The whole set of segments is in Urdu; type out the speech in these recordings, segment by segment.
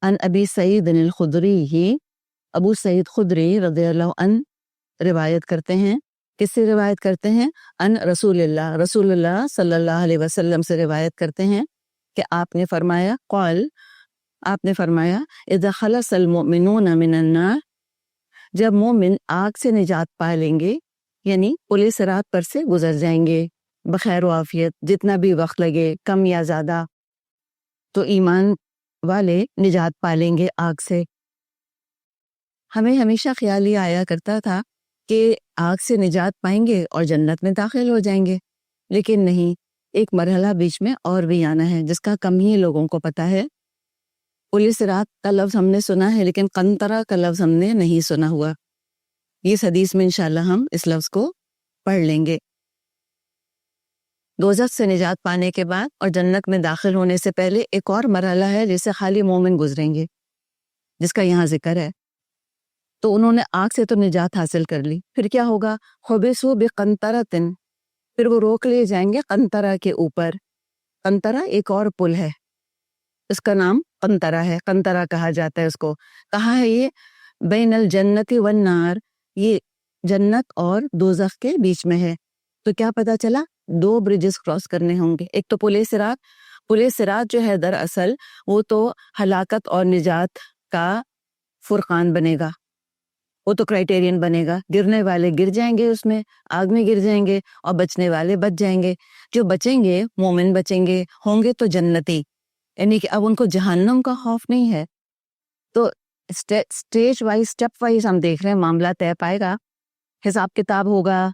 ان ابی سعید الخدری ہی، ابو سعید خدری رضی اللہ عنہ روایت کرتے ہیں. کس سے روایت کرتے ہیں؟ ان رسول اللہ صلی اللہ علیہ وسلم سے روایت کرتے ہیں کہ آپ نے فرمایا، قال، آپ نے فرمایا، اذا خلص المؤمنون من النار، جب مومن آگ سے نجات پا لیں گے، یعنی پولیس رات پر سے گزر جائیں گے بخیر و عافیت، جتنا بھی وقت لگے کم یا زیادہ، تو ایمان والے نجات پا لیں گے آگ سے. ہمیں ہمیشہ خیال یہ آیا کرتا تھا کہ آگ سے نجات پائیں گے اور جنت میں داخل ہو جائیں گے، لیکن نہیں، ایک مرحلہ بیچ میں اور بھی آنا ہے جس کا کم ہی لوگوں کو پتا ہے. پولیس رات کا لفظ ہم نے سنا ہے لیکن قنطرہ کا لفظ ہم نے نہیں سنا ہوا. اس حدیث میں انشاءاللہ ہم اس لفظ کو پڑھ لیں گے. دوزخ سے نجات پانے کے بعد اور جنت میں داخل ہونے سے پہلے ایک اور مرحلہ ہے جسے خالی مومن گزریں گے، جس کا یہاں ذکر ہے. تو انہوں نے آگ سے تو نجات حاصل کر لی، پھر کیا ہوگا؟ حبسوا بقنطرۃ، پھر وہ روک لیے جائیں گے قنطرہ کے اوپر. قنطرہ ایک اور پل ہے، اس کا نام قنطرہ ہے، قنطرہ کہا جاتا ہے اس کو. کہاں ہے یہ؟ بین الجنت والنار، یہ جنت اور دوزخ کے بیچ میں ہے. تو کیا پتا چلا؟ 2 برجز کراس کرنے ہوں گے. ایک تو پل صراط، پل صراط جو ہے دراصل وہ تو ہلاکت اور نجات کا فرقان بنے گا، وہ تو کرائٹیرین بنے گا. گرنے والے گر جائیں گے، اس میں آگ میں گر جائیں گے، اور بچنے والے بچ جائیں گے. جو بچیں گے مومن بچیں گے، ہوں گے تو جنتی، یعنی کہ اب ان کو جہنم کا خوف نہیں ہے. تو اسٹیج وائز، اسٹیپ وائز ہم دیکھ رہے ہیں، معاملہ طے پائے گا، حساب کتاب ہوگا.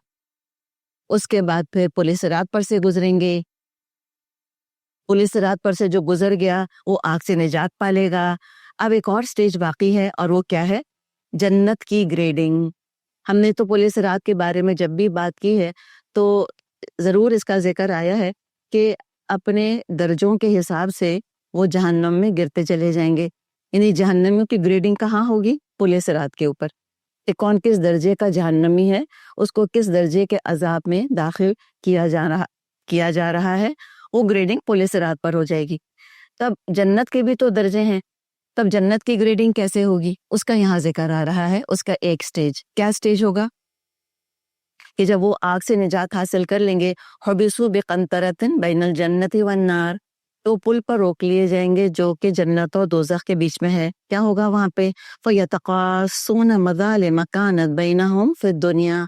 اس کے بعد پھر پولیس رات پر سے گزریں گے. پولیس رات پر سے جو گزر گیا وہ آگ سے نجات پا لے گا. اب ایک اور سٹیج باقی ہے، اور وہ کیا ہے؟ جنت کی گریڈنگ. ہم نے تو پولیس رات کے بارے میں جب بھی بات کی ہے تو ضرور اس کا ذکر آیا ہے کہ اپنے درجوں کے حساب سے وہ جہنم میں گرتے چلے جائیں گے. یعنی جہنمیوں کی گریڈنگ کہاں ہوگی؟ پولیس رات کے اوپر، کہ کون کس درجے کا جہنمی ہے، اس کو کس درجے کے عذاب میں داخل کیا جا رہا ہے، وہ گریڈنگ پولیس رات پر ہو جائے گی. تب جنت کے بھی تو درجے ہیں، تب جنت کی گریڈنگ کیسے ہوگی؟ اس کا یہاں ذکر آ رہا ہے. اس کا ایک سٹیج، کیا سٹیج ہوگا؟ کہ جب وہ آگ سے نجات حاصل کر لیں گے، حبسوا بقنطرۃ بین الجنت والنار، تو پل پر روک لیے جائیں گے جو کہ جنت اور دوزخ کے بیچ میں ہے. کیا ہوگا وہاں پہ؟ فَيَتَقَاصُونَ مَظَالِمَ كَانَتْ بَيْنَهُمْ فِي الدُّنْيَا،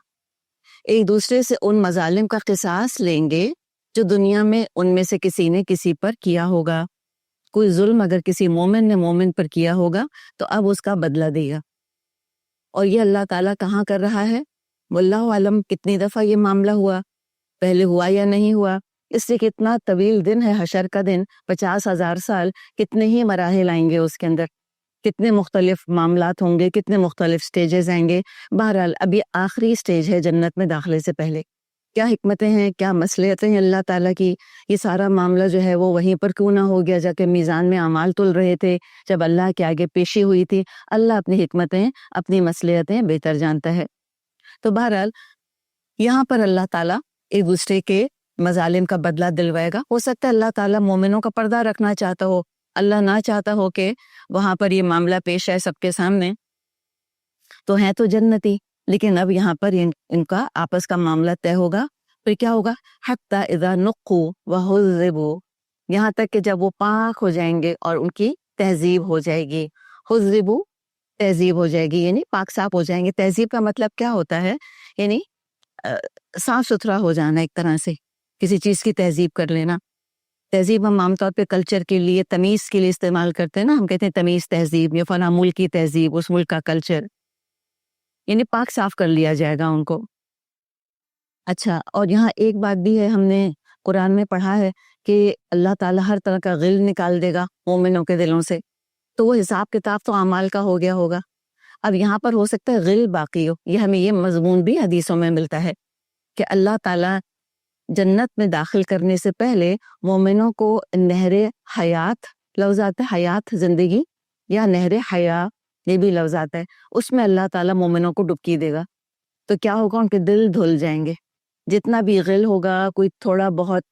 ایک دوسرے سے ان مظالم کا قصاص لیں گے جو دنیا میں ان میں سے کسی نے کسی پر کیا ہوگا. کوئی ظلم اگر کسی مومن نے مومن پر کیا ہوگا تو اب اس کا بدلہ دے گا. اور یہ اللہ تعالیٰ کہاں کر رہا ہے؟ واللہ عالم کتنی دفعہ یہ معاملہ ہوا، پہلے ہوا یا نہیں ہوا. اس سے کتنا طویل دن ہے حشر کا دن، 50,000 سال، کتنے ہی مراحل آئیں گے اس کے اندر، کتنے مختلف معاملات ہوں گے، کتنے مختلف سٹیجز آئیں گے. بہرحال ابھی آخری سٹیج ہے جنت میں داخلے سے پہلے. کیا حکمتیں ہیں، کیا مصلحتیں ہیں اللہ تعالیٰ کی. یہ سارا معاملہ جو ہے وہ وہیں پر کیوں نہ ہو گیا جا کے میزان میں اعمال تل رہے تھے جب اللہ کے آگے پیشی ہوئی تھی. اللہ اپنی حکمتیں، اپنی مصلحتیں بہتر جانتا ہے. تو بہرحال یہاں پر اللہ تعالیٰ ایک دوسرے کے مظالم کا بدلہ دلوائے گا. ہو سکتا ہے اللہ تعالیٰ مومنوں کا پردہ رکھنا چاہتا ہو، اللہ نہ چاہتا ہو کہ وہاں پر یہ معاملہ پیش ہے سب کے سامنے. تو ہیں تو جنتی، لیکن اب یہاں پر ان کا آپس کا معاملہ طے ہوگا. پھر کیا ہوگا؟ حتی اذا نقوا وہذبوا، یہاں تک کہ جب وہ پاک ہو جائیں گے اور ان کی تہذیب ہو جائے گی. حذبوا، تہذیب ہو جائے گی، یعنی پاک صاف ہو جائیں گے. تہذیب کا مطلب کیا ہوتا ہے؟ یعنی صاف ستھرا ہو جانا، ایک طرح سے کسی چیز کی تہذیب کر لینا. تہذیب ہم عام طور پہ کلچر کے لیے، تمیز کے لیے استعمال کرتے ہیں نا. ہم کہتے ہیں تمیز تہذیب، یا فلاں ملک کی تہذیب، اس ملک کا کلچر، یعنی پاک صاف کر لیا جائے گا ان کو. اچھا، اور یہاں ایک بات بھی ہے، ہم نے قرآن میں پڑھا ہے کہ اللہ تعالیٰ ہر طرح کا غل نکال دے گا مومنوں کے دلوں سے. تو وہ حساب کتاب تو اعمال کا ہو گیا ہوگا. اب یہاں پر ہو سکتا ہے غل باقی ہو. یہ ہمیں یہ مضمون بھی حدیثوں میں ملتا ہے کہ اللہ تعالیٰ جنت میں داخل کرنے سے پہلے مومنوں کو نہر حیات، لفظ آتا ہے حیات زندگی، یا نہر حیا، یہ بھی لفظ آتا ہے، اس میں اللہ تعالیٰ مومنوں کو ڈبکی دے گا. تو کیا ہوگا؟ ان کے دل دھل جائیں گے. جتنا بھی غل ہوگا، کوئی تھوڑا بہت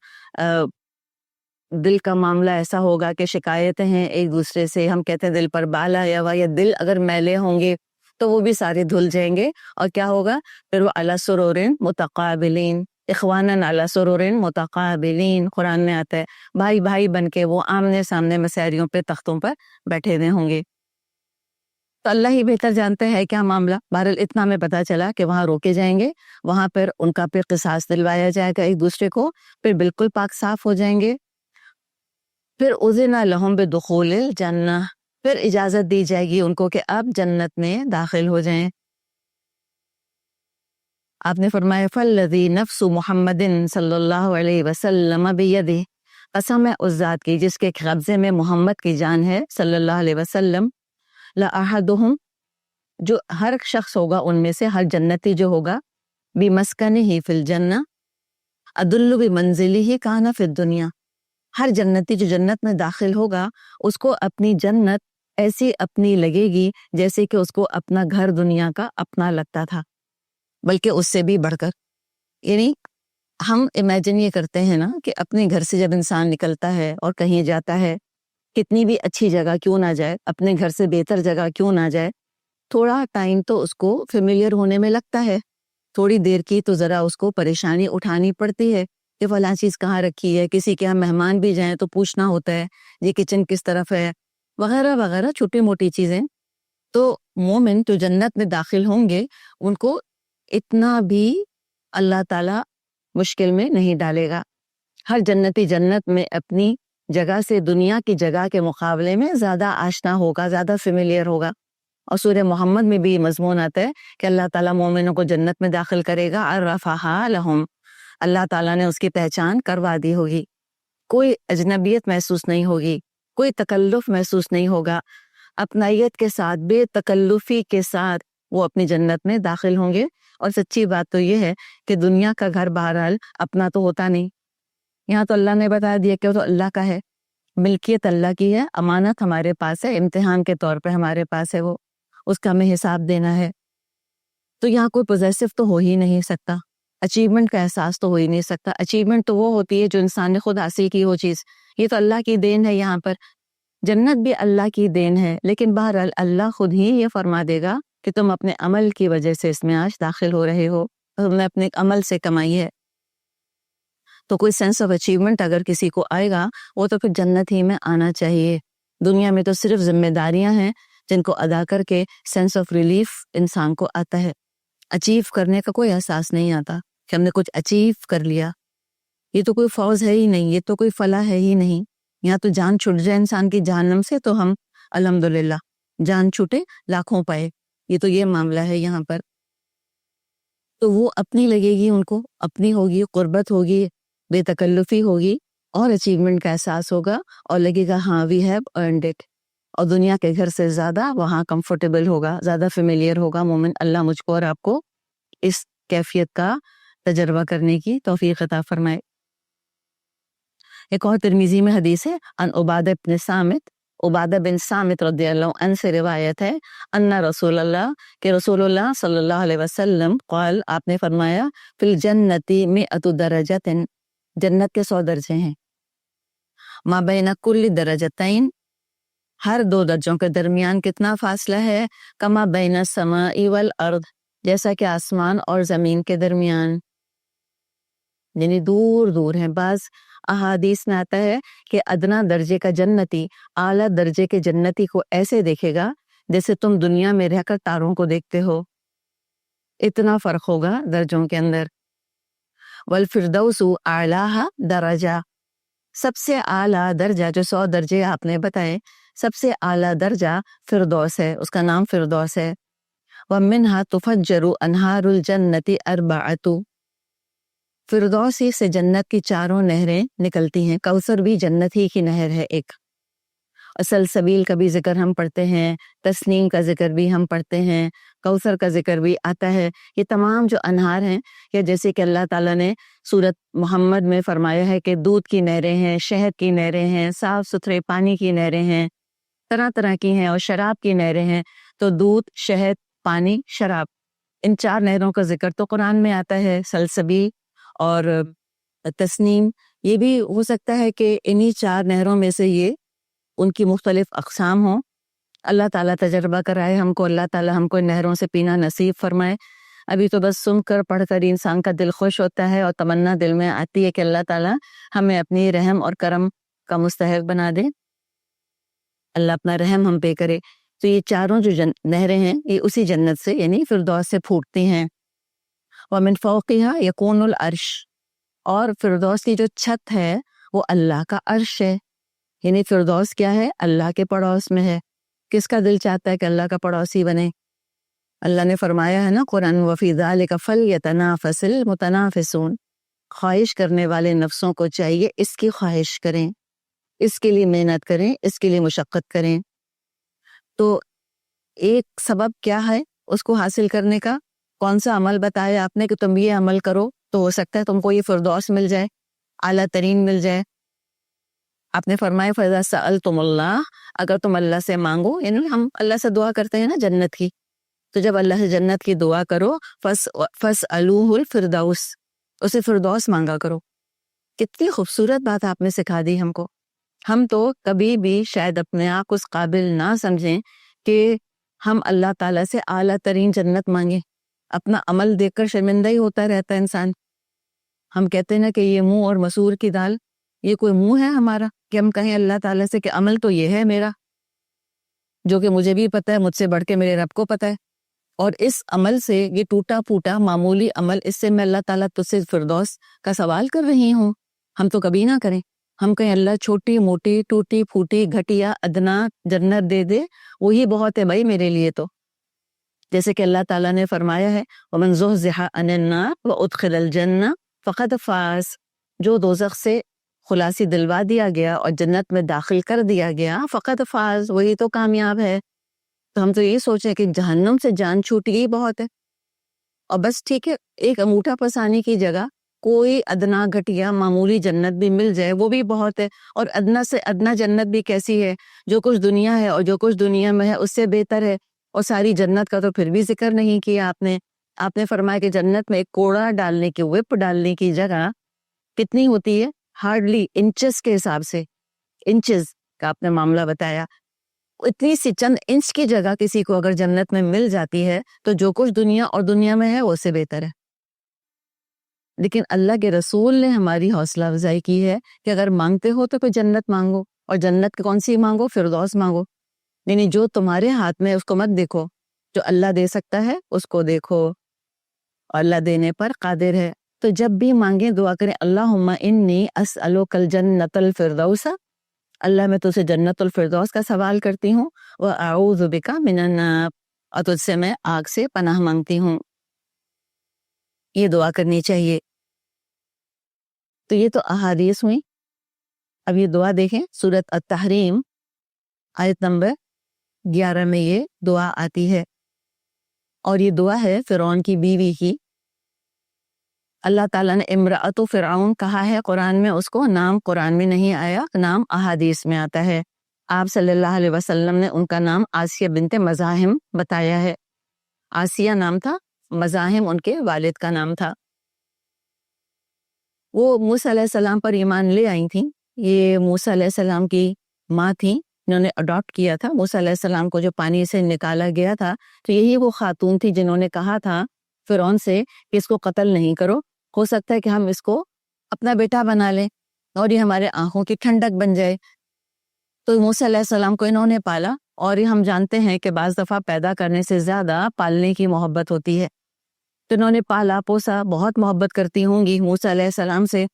دل کا معاملہ ایسا ہوگا کہ شکایتیں ہیں ایک دوسرے سے، ہم کہتے ہیں دل پر بالا یا یا دل اگر میلے ہوں گے تو وہ بھی سارے دھل جائیں گے، اور کیا ہوگا پھر وہ علی سرور متقابلین، اخواناً علی سرور متقابلین، قرآن میں آتا ہے بھائی بھائی بن کے وہ آمنے سامنے مسیریوں پہ تختوں پر بیٹھے ہوئے ہوں گے۔ تو اللہ ہی بہتر جانتے ہیں کیا معاملہ۔ بہرحال اتنا ہمیں پتا چلا کہ وہاں روکے جائیں گے، وہاں پر ان کا پھر قصاص دلوایا جائے گا ایک دوسرے کو، پھر بالکل پاک صاف ہو جائیں گے۔ پھر اذن لہم بدخول الجنہ، پھر اجازت دی جائے گی ان کو کہ اب جنت میں داخل ہو جائیں۔ آپ نے فرمایا فالذی نفس محمد صلی اللہ علیہ وسلم بیدہ، قسم ہے اس ذات کی جس کے قبضے میں محمد کی جان ہے صلی اللہ علیہ وسلم، لأحدہم، جو ہر شخص ہوگا ان میں سے، ہر جنتی جو ہوگا، بمسکنہ فی الجنہ ادل بمنزلہ کان فی الدنیا، ہر جنتی جو جنت میں داخل ہوگا اس کو اپنی جنت ایسی اپنی لگے گی جیسے کہ اس کو اپنا گھر دنیا کا اپنا لگتا تھا، بلکہ اس سے بھی بڑھ کر۔ یعنی ہم امیجن یہ کرتے ہیں نا کہ اپنے گھر سے جب انسان نکلتا ہے اور کہیں جاتا ہے، کتنی بھی اچھی جگہ کیوں نہ جائے، اپنے گھر سے بہتر جگہ کیوں نہ جائے، تھوڑا ٹائم تو اس کو فیملیئر ہونے میں لگتا ہے، تھوڑی دیر کی تو ذرا اس کو پریشانی اٹھانی پڑتی ہے کہ فلاں چیز کہاں رکھی ہے، کسی کے یہاں مہمان بھی جائیں تو پوچھنا ہوتا ہے یہ کچن کس طرف ہے، وغیرہ وغیرہ چھوٹی موٹی چیزیں۔ تو مومن جو جنت میں داخل ہوں گے ان کو اتنا بھی اللہ تعالیٰ مشکل میں نہیں ڈالے گا۔ ہر جنتی جنت میں اپنی جگہ سے دنیا کی جگہ کے مقابلے میں زیادہ آشنا ہوگا، زیادہ فیملیئر ہوگا۔ اور سورہ محمد میں بھی یہ مضمون آتا ہے کہ اللہ تعالیٰ مومنوں کو جنت میں داخل کرے گا، عرفہا لہم، اللہ تعالیٰ نے اس کی پہچان کروا دی ہوگی، کوئی اجنبیت محسوس نہیں ہوگی، کوئی تکلف محسوس نہیں ہوگا، اپنائیت کے ساتھ، بے تکلفی کے ساتھ وہ اپنی جنت میں داخل ہوں گے۔ اور سچی بات تو یہ ہے کہ دنیا کا گھر بہرحال اپنا تو ہوتا نہیں، یہاں تو اللہ نے بتا دیا کہ وہ تو اللہ کا ہے، ملکیت اللہ کی ہے، امانت ہمارے پاس ہے، امتحان کے طور پہ ہمارے پاس ہے، وہ اس کا ہمیں حساب دینا ہے۔ تو یہاں کوئی پوزیسو تو ہو ہی نہیں سکتا، اچیومنٹ کا احساس تو ہو ہی نہیں سکتا۔ اچیومنٹ تو وہ ہوتی ہے جو انسان نے خود حاصل کی ہو چیز، یہ تو اللہ کی دین ہے۔ یہاں پر جنت بھی اللہ کی دین ہے، لیکن بہرحال اللہ خود ہی یہ فرما دے گا کہ تم اپنے عمل کی وجہ سے اس میں آج داخل ہو رہے ہو، تم نے اپنے عمل سے کمائی ہے۔ تو کوئی سینس آف اچیومنٹ اگر کسی کو آئے گا وہ تو پھر جنت ہی میں آنا چاہیے۔ دنیا میں تو صرف ذمہ داریاں ہیں جن کو ادا کر کے سینس آف ریلیف انسان کو آتا ہے، اچیو کرنے کا کوئی احساس نہیں آتا کہ ہم نے کچھ اچیو کر لیا۔ یہ تو کوئی فوز ہے ہی نہیں، یہ تو کوئی فلاح ہے ہی نہیں۔ یہاں تو جان چھٹ جائے انسان کی جہنم سے تو ہم الحمدللہ، جان چھوٹے لاکھوں پائے، یہ تو یہ معاملہ ہے یہاں پر۔ تو وہ اپنی لگے گی، ان کو اپنی ہوگی، قربت ہوگی، بے تکلفی ہوگی، اور اچیومنٹ کا احساس ہوگا، اور لگے گا ہاں وی ہیو ارنڈ اٹ، اور دنیا کے گھر سے زیادہ وہاں کمفرٹیبل ہوگا، زیادہ فیملیئر ہوگا مومن۔ اللہ مجھ کو اور آپ کو اس کیفیت کا تجربہ کرنے کی توفیق عطا فرمائے۔ ایک اور ترمذی میں حدیث ہے، ان عبادہ بن صامت، عبادہ بن صامت رضی اللہ عنہ سے روایت ہے، ان رسول اللہ، کہ رسول اللہ صلی اللہ علیہ وسلم قال، آپ نے فرمایا، فی الجنت مئۃ درجۃ، جنت کے 100 درجے ہیں، ما بین کل درجتین، ہر 2 درجوں کے درمیان کتنا فاصلہ ہے، کما بین السماء والارض، جیسا کہ آسمان اور زمین کے درمیان، یعنی دور دور ہیں۔ بعض احادیث میں آتا ہے کہ ادنا درجے کا جنتی اعلیٰ درجے کے جنتی کو ایسے دیکھے گا جیسے تم دنیا میں رہ کر تاروں کو دیکھتے ہو، اتنا فرق ہوگا درجوں کے اندر۔ والفردوس اعلیٰ درجہ، سب سے اعلیٰ درجہ، جو 100 درجے آپ نے بتائے، سب سے اعلیٰ درجہ فردوس ہے، اس کا نام فردوس ہے۔ وَمِنْهَا تُفَجَّرُ أَنْهَارُ الْجَنَّةِ أَرْبَعَةُ، فردوسی سے جنت کی 4 نہریں نکلتی ہیں، کوثر بھی جنت ہی کی نہر ہے ایک، سلسبیل کا بھی ذکر ہم پڑھتے ہیں، تسنیم کا ذکر بھی ہم پڑھتے ہیں، کوثر کا ذکر بھی آتا ہے۔ یہ تمام جو انہار ہیں، یا جیسے کہ اللہ تعالیٰ نے سورت محمد میں فرمایا ہے کہ دودھ کی نہریں ہیں، شہد کی نہریں ہیں، صاف ستھرے پانی کی نہریں ہیں، طرح طرح کی ہیں، اور شراب کی نہریں ہیں۔ تو دودھ، شہد، پانی، شراب، ان 4 نہروں کا ذکر تو قرآن میں آتا ہے، سلسبیل اور تسنیم یہ بھی ہو سکتا ہے کہ انہی 4 نہروں میں سے یہ ان کی مختلف اقسام ہوں. اللہ تعالیٰ تجربہ کرائے ہم کو، اللہ تعالیٰ ہم کو ان نہروں سے پینا نصیب فرمائے. ابھی تو بس سن کر پڑھ کر انسان کا دل خوش ہوتا ہے اور تمنا دل میں آتی ہے کہ اللہ تعالیٰ ہمیں اپنی رحم اور کرم کا مستحق بنا دے، اللہ اپنا رحم ہم پہ کرے. تو یہ چاروں جو نہریں ہیں یہ اسی جنت سے یعنی فردوس سے پھوٹتی ہیں. وَمِن فَوْقِهَا يَكُونُ الْعَرْشُ، اور فردوس کی جو چھت ہے وہ اللہ کا عرش ہے. یعنی فردوس کیا ہے؟ اللہ کے پڑوس میں ہے. کس کا دل چاہتا ہے کہ اللہ کا پڑوسی بنے؟ اللہ نے فرمایا ہے نا قرآن، وَفِي ذَلِكَ فَلْيَتَنَافَسِ الْمُتَنَافِسُونَ، خواہش کرنے والے نفسوں کو چاہیے اس کی خواہش کریں، اس کے لیے محنت کریں، اس کے لیے مشقت کریں. تو ایک سبب کیا ہے اس کو حاصل کرنے کا؟ کون سا عمل بتایا آپ نے کہ تم یہ عمل کرو تو ہو سکتا ہے تم کو یہ فردوس مل جائے، اعلیٰ ترین مل جائے. آپ نے فرمایا فَإِذَا سَأَلْتُمُ اللَّهَ، اگر تم اللہ سے مانگو، یعنی ہم اللہ سے دعا کرتے ہیں نا جنت کی، تو جب اللہ سے جنت کی دعا کرو فَاسْأَلُوهُ الْفِرْدَوْسَ، اسے فردوس مانگا کرو. کتنی خوبصورت بات آپ نے سکھا دی ہم کو. ہم تو کبھی بھی شاید اپنے آپ کو اس قابل نہ سمجھیں کہ ہم اللہ تعالیٰ سے اعلیٰ ترین جنت مانگیں. اپنا عمل دیکھ کر شرمندہ ہی ہوتا رہتا ہے انسان. ہم کہتے ہیں نا کہ یہ منہ اور مسور کی دال، یہ کوئی منہ ہے ہمارا کہ ہم کہیں اللہ تعالیٰ سے کہ عمل تو یہ ہے میرا، جو کہ مجھے بھی پتہ ہے، مجھ سے بڑھ کے میرے رب کو پتہ ہے، اور اس عمل سے یہ ٹوٹا پھوٹا معمولی عمل، اس سے میں اللہ تعالیٰ تجھ سے فردوس کا سوال کر رہی ہوں. ہم تو کبھی نہ کریں. ہم کہیں اللہ چھوٹی موٹی ٹوٹی پھوٹی گھٹیا ادنا جنت دے دے، وہی بہت ہے بھائی میرے لیے. تو جیسے کہ اللہ تعالیٰ نے فرمایا ہے وَمَنْ زُحْزِحَ عَنِ النَّارِ وَأُدْخِلَ الْجَنَّةَ فَقَدْ فَازَ، جو دوزخ سے خلاصی دلوا دیا گیا اور جنت میں داخل کر دیا گیا، فقط فاز، وہی تو کامیاب ہے. تو ہم تو یہ سوچیں کہ جہنم سے جان چھوٹی ہی بہت ہے، اور بس ٹھیک ہے ایک انگوٹھا پسانے کی جگہ کوئی ادنا گھٹیا معمولی جنت بھی مل جائے وہ بھی بہت ہے. اور ادنا سے ادنا جنت بھی کیسی ہے؟ جو کچھ دنیا ہے اور جو کچھ دنیا میں ہے اس سے بہتر ہے. اور ساری جنت کا تو پھر بھی ذکر نہیں کیا آپ نے. آپ نے فرمایا کہ جنت میں ایک کوڑا ڈالنے کی، وپ ڈالنے کی جگہ کتنی ہوتی ہے؟ ہارڈلی انچز کے حساب سے، انچز کا آپ نے معاملہ بتایا. اتنی سی چند انچ کی جگہ کسی کو اگر جنت میں مل جاتی ہے تو جو کچھ دنیا اور دنیا میں ہے وہ سے بہتر ہے. لیکن اللہ کے رسول نے ہماری حوصلہ افزائی کی ہے کہ اگر مانگتے ہو تو پھر جنت مانگو، اور جنت کون سی مانگو؟ فردوس مانگو. یعنی جو تمہارے ہاتھ میں اس کو مت دیکھو، جو اللہ دے سکتا ہے اس کو دیکھو، اور اللہ دینے پر قادر ہے. تو جب بھی مانگیں دعا کریں اللہم انی اسألک الجنت الفردوس، اللہ میں تجھ سے جنت الفردوس کا سوال کرتی ہوں، واعوذ بک من النار، اور تجھ سے میں آگ سے پناہ مانگتی ہوں. یہ دعا کرنی چاہیے. تو یہ تو احادیث ہوئی. اب یہ دعا دیکھیں سورۃ التحریم آیت نمبر 11 میں یہ دعا آتی ہے، اور یہ دعا ہے فرعون کی بیوی کی. اللہ تعالیٰ نے امرأۃ فرعون کہا ہے قرآن میں، اس کو نام قرآن میں نہیں آیا، نام احادیث میں آتا ہے. آپ صلی اللہ علیہ وسلم نے ان کا نام آسیہ بنت مزاحم بتایا ہے. آسیہ نام تھا، مزاحم ان کے والد کا نام تھا. وہ موسیٰ علیہ السلام پر ایمان لے آئی تھیں. یہ موسیٰ علیہ السلام کی ماں تھیں، انہوں نے اڈاپٹ کیا تھا موسیٰ علیہ السلام کو جو پانی سے نکالا گیا تھا. تو یہی وہ خاتون تھی جنہوں نے کہا تھا فرعون سے کہ اس کو قتل نہیں کرو، ہو سکتا ہے کہ ہم اس کو اپنا بیٹا بنا لیں اور یہ ہمارے آنکھوں کی ٹھنڈک بن جائے. تو موسیٰ علیہ السلام کو انہوں نے پالا، اور یہ ہم جانتے ہیں کہ بعض دفعہ پیدا کرنے سے زیادہ پالنے کی محبت ہوتی ہے. تو انہوں نے پالا پوسا، بہت محبت کرتی ہوں گی موسیٰ علیہ السلام سے.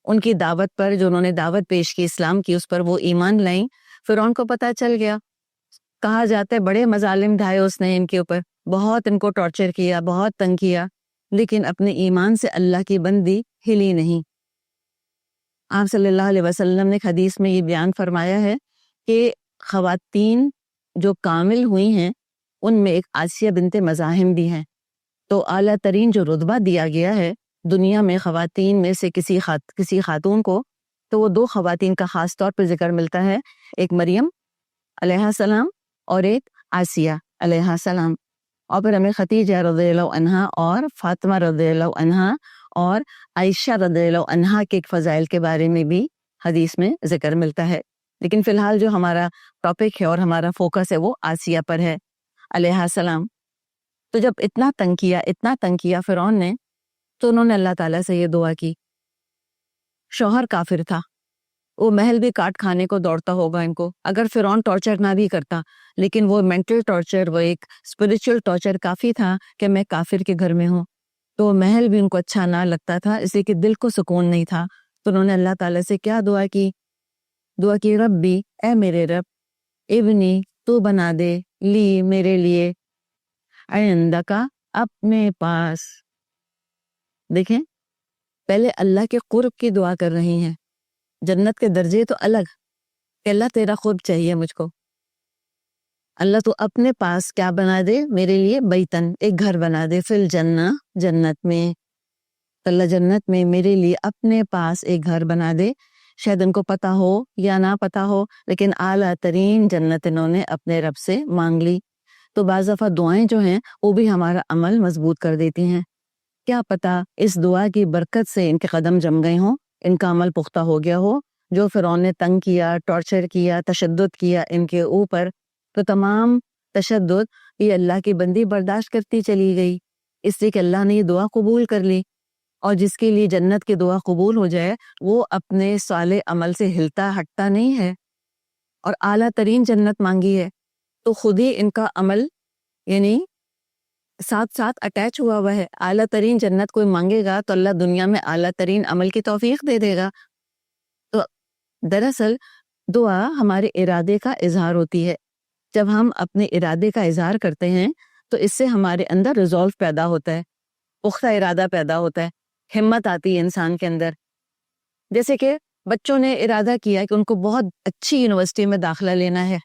ان کی دعوت پر جو انہوں نے دعوت پیش کی اسلام کی، اس پر وہ ایمان لائیں. فرعون کو پتہ چل گیا، کہا جاتا ہے بڑے مظالم ڈھائے اس نے ان کے اوپر، بہت ان کو ٹارچر کیا، بہت تنگ کیا، لیکن اپنے ایمان سے اللہ کی بندی ہلی نہیں. آپ صلی اللہ علیہ وسلم نے حدیث میں یہ بیان فرمایا ہے کہ خواتین جو کامل ہوئی ہیں ان میں ایک آسیہ بنت مزاحم بھی ہیں. تو اعلیٰ ترین جو رتبہ دیا گیا ہے دنیا میں خواتین میں سے کسی خاتون کو، تو وہ 2 خواتین کا خاص طور پر ذکر ملتا ہے، ایک مریم علیہ السلام اور ایک آسیہ علیہ السلام. اور پھر ہمیں ختیجہ رضی اللہ عنہا اور فاطمہ رضی اللہ عنہا اور عائشہ رضی اللہ عنہا کے فضائل کے بارے میں بھی حدیث میں ذکر ملتا ہے. لیکن فی الحال جو ہمارا ٹاپک ہے اور ہمارا فوکس ہے وہ آسیہ پر ہے علیہ السلام. تو جب اتنا تنگ کیا فرعون نے، تو انہوں نے اللہ تعالیٰ سے یہ دعا کی. شوہر کافر تھا، وہ محل بھی کاٹ کھانے کو دوڑتا ہوگا ان کو، اگر فرعون ٹارچر نہ بھی کرتا، لیکن وہ مینٹل ٹارچر، وہ ایک اسپرچل ٹارچر کافی تھا کہ میں کافر کے گھر میں ہوں. تو محل بھی ان کو اچھا نہ لگتا تھا، اس لیے کہ دل کو سکون نہیں تھا. تو انہوں نے اللہ تعالیٰ سے کیا دعا کی ربی، اے میرے رب، ابنی، تو بنا دے، لی، میرے لیے، عندکا، اپنے پاس. دیکھیں، پہلے اللہ کے قرب کی دعا کر رہی ہیں. جنت کے درجے تو الگ کہ اللہ تیرا قرب چاہیے مجھ کو. اللہ تو اپنے پاس کیا بنا دے میرے لیے، بیتن، ایک گھر بنا دے، فی الجنہ، جنت میں. اللہ جنت میں میرے لیے اپنے پاس ایک گھر بنا دے. شاید ان کو پتا ہو یا نہ پتا ہو، لیکن اعلیٰ ترین جنت انہوں نے اپنے رب سے مانگ لی. تو بعض دفعہ دعائیں جو ہیں وہ بھی ہمارا عمل مضبوط کر دیتی ہیں. کیا پتا اس دعا کی برکت سے ان کے قدم جم گئے ہوں، ان کا عمل پختہ ہو گیا ہو. جو فرعون نے تنگ کیا، ٹارچر کیا، تشدد کیا ان کے اوپر، تو تمام تشدد یہ اللہ کی بندی برداشت کرتی چلی گئی، اس لیے کہ اللہ نے یہ دعا قبول کر لی. اور جس کے لیے جنت کی دعا قبول ہو جائے وہ اپنے صالح عمل سے ہلتا ہٹتا نہیں ہے، اور اعلیٰ ترین جنت مانگی ہے تو خود ہی ان کا عمل یعنی ساتھ ساتھ اٹیچ ہوا ہے. اعلیٰ ترین جنت کوئی مانگے گا تو اللہ دنیا میں اعلیٰ ترین عمل کی توفیق دے دے گا. تو دراصل دعا ہمارے ارادے کا اظہار ہوتی ہے. جب ہم اپنے ارادے کا اظہار کرتے ہیں تو اس سے ہمارے اندر ریزولو پیدا ہوتا ہے، پختہ ارادہ پیدا ہوتا ہے، ہمت آتی ہے انسان کے اندر. جیسے کہ بچوں نے ارادہ کیا کہ ان کو بہت اچھی یونیورسٹی میں داخلہ لینا ہے،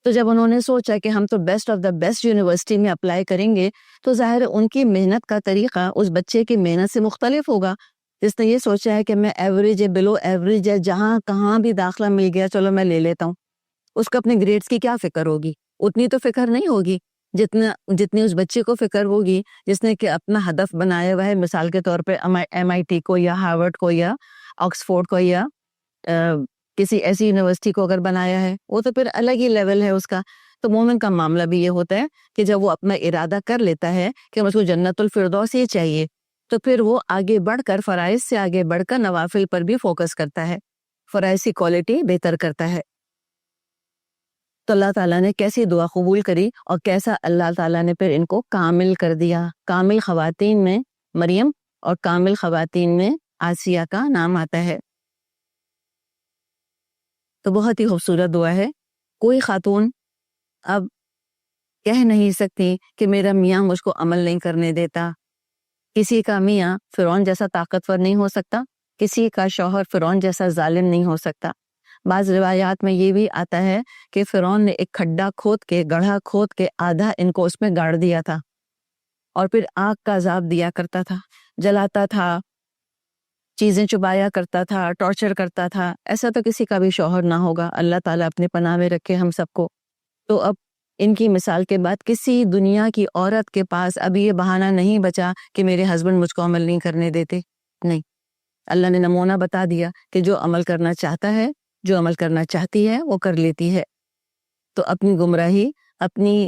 تو جب انہوں نے سوچا کہ ہم تو best of the best university میں اپلائی کریں گے، تو ظاہر ان کی محنت کا طریقہ اس بچے کی محنت سے مختلف ہوگا. جس نے یہ سوچا ہے کہ میں ایوریج ہے، بلو ایوریج ہے، جہاں کہاں بھی داخلہ مل گیا چلو میں لے لیتا ہوں، اس کو اپنے گریڈز کی کیا فکر ہوگی؟ اتنی تو فکر نہیں ہوگی جتنی اس بچے کو فکر ہوگی جس نے کہ اپنا ہدف بنایا ہوا ہے. مثال کے طور پہ MIT کو یا ہارورڈ کو یا آکسفورڈ کو یا کسی ایسی یونیورسٹی کو اگر بنایا ہے، وہ تو پھر الگ ہی لیول ہے اس کا. تو مومن کا معاملہ بھی یہ ہوتا ہے کہ جب وہ اپنا ارادہ کر لیتا ہے کہ مجھ کو جنت الفردوس ہی چاہیے، تو پھر وہ آگے بڑھ کر فرائض سے آگے بڑھ کر نوافل پر بھی فوکس کرتا ہے، فرائض کی کوالٹی بہتر کرتا ہے. تو اللہ تعالیٰ نے کیسی دعا قبول کری اور کیسا اللہ تعالیٰ نے پھر ان کو کامل کر دیا. کامل خواتین میں مریم اور کامل خواتین میں آسیہ کا نام آتا ہے. تو بہت ہی خوبصورت دعا ہے. کوئی خاتون اب کہہ نہیں سکتی کہ میرا میاں مجھ کو عمل نہیں کرنے دیتا. کسی کا میاں فرعون جیسا طاقتور نہیں ہو سکتا، کسی کا شوہر فرعون جیسا ظالم نہیں ہو سکتا. بعض روایات میں یہ بھی آتا ہے کہ فرعون نے ایک کھڈا گڑھا کھود کے آدھا ان کو اس میں گاڑ دیا تھا، اور پھر آگ کا عذاب دیا کرتا تھا، جلاتا تھا، چیزیں چبایا کرتا تھا، ٹارچر کرتا تھا. ایسا تو کسی کا بھی شوہر نہ ہوگا. اللہ تعالیٰ اپنے پناہ میں رکھے ہم سب کو. تو اب ان کی مثال کے بعد کسی دنیا کی عورت کے پاس اب یہ بہانہ نہیں بچا کہ میرے ہسبینڈ مجھ کو عمل نہیں کرنے دیتے. نہیں، اللہ نے نمونہ بتا دیا کہ جو عمل کرنا چاہتا ہے، جو عمل کرنا چاہتی ہے وہ کر لیتی ہے. تو اپنی گمراہی، اپنی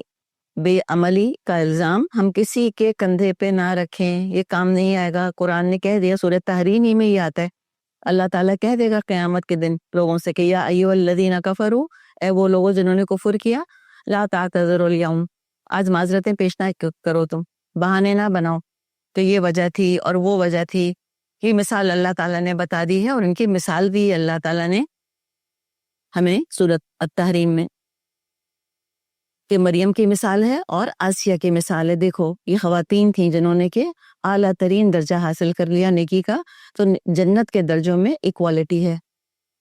بے عملی کا الزام ہم کسی کے کندھے پہ نہ رکھیں، یہ کام نہیں آئے گا. قرآن نے کہہ دیا، سورہ تحریم ہی میں یہ آتا ہے، اللہ تعالیٰ کہہ دے گا قیامت کے دن لوگوں سے کہ یا ایھا الذین کفروا، اے وہ لوگوں جنہوں نے کفر کیا، لا تعتذروا الیوم، آج معذرتیں پیش نہ کرو، تم بہانے نہ بناؤ کہ یہ وجہ تھی اور وہ وجہ تھی. یہ مثال اللہ تعالیٰ نے بتا دی ہے، اور ان کی مثال بھی اللہ تعالیٰ نے ہمیں سورۃ التحریم میں کہ مریم کی مثال ہے اور آسیہ کی مثال ہے. دیکھو یہ خواتین تھیں جنہوں نے کہ اعلیٰ ترین درجہ حاصل کر لیا نیکی کا. تو جنت کے درجوں میں ایکوالٹی ہے.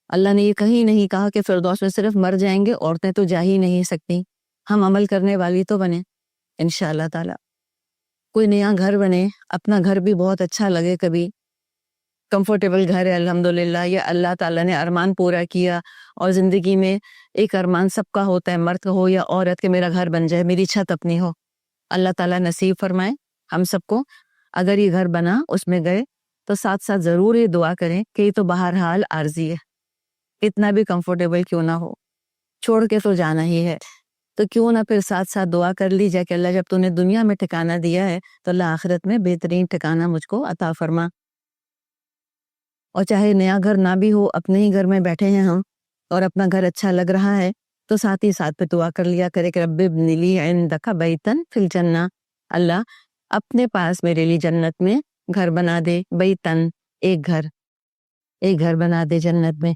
اللہ نے یہ کہیں نہیں کہا کہ فردوس میں صرف مر جائیں گے، عورتیں تو جا ہی نہیں سکتی. ہم عمل کرنے والی تو بنے انشاءاللہ تعالی. کوئی نیا گھر بنے، اپنا گھر بھی بہت اچھا لگے، کبھی کمفرٹیبل گھر ہے الحمدللہ، یا اللہ تعالیٰ نے ارمان پورا کیا. اور زندگی میں ایک ارمان سب کا ہوتا ہے، مرد ہو یا عورت، کہ میرا گھر بن جائے، میری چھت اپنی ہو. اللہ تعالیٰ نصیب فرمائے ہم سب کو. اگر یہ گھر بنا اس میں گئے تو ساتھ ساتھ ضرور یہ دعا کریں کہ یہ تو بہرحال عارضی ہے، اتنا بھی کمفرٹیبل کیوں نہ ہو، چھوڑ کے تو جانا ہی ہے، تو کیوں نہ پھر ساتھ ساتھ دعا کر لی جائے کہ اللہ جب تو نے دنیا میں ٹھکانہ دیا ہے تو اللہ آخرت میں بہترین ٹھکانہ مجھ کو عطا فرما۔ اور چاہے نیا گھر نہ بھی ہو، اپنے ہی گھر میں بیٹھے ہیں ہم اور اپنا گھر اچھا لگ رہا ہے تو ساتھ ہی ساتھ پہ دعا کر لیا کرے کہ رب ابن لی عندک بیتن فی الجنہ، اللہ اپنے پاس میرے لیے جنت میں گھر بنا دے، بیتن ایک گھر بنا دے جنت میں۔